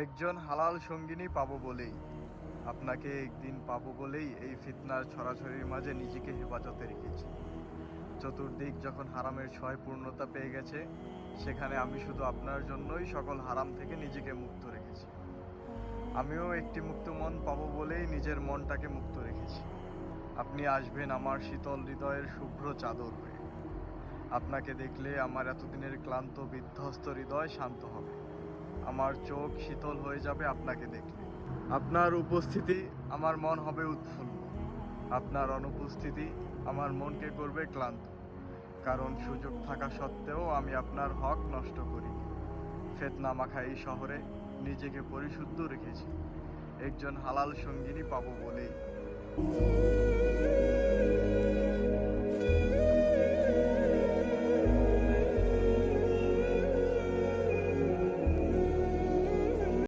একজন হালাল সঙ্গিনী পাবো বলেই, আপনাকে একদিন পাবো বলেই এই ফিতনার ছড়াছড়ির মাঝে নিজেকে হেফাজতে রেখেছি। চতুর্দিক যখন হারামের ছোঁয়ায় পূর্ণতা পেয়ে গেছে, সেখানে আমি শুধু আপনার জন্যই সকল হারাম থেকে নিজেকে মুক্ত রেখেছি। আমিও একটি মুক্ত মন পাবো বলেই নিজের মনটাকে মুক্ত রেখেছি। আপনি আসবেন আমার শীতল হৃদয়ের শুভ্র চাদর হয়ে। আপনাকে দেখলে আমার এতদিনের ক্লান্ত বিধ্বস্ত হৃদয় শান্ত হবে। আমার চোখ শীতল হয়ে যাবে আপনাকে দেখলে। আপনার উপস্থিতি আমার মন হবে উৎফুল্ল। আপনার অনুপস্থিতি আমার মনকে করবে ক্লান্ত। কারণ সুযোগ থাকা সত্ত্বেও আমি আপনার হক নষ্ট করিনি। ফিতনা মাখা এই শহরে নিজেকে পরিশুদ্ধ রেখেছি একজন হালাল সঙ্গিনী পাবো বলেই।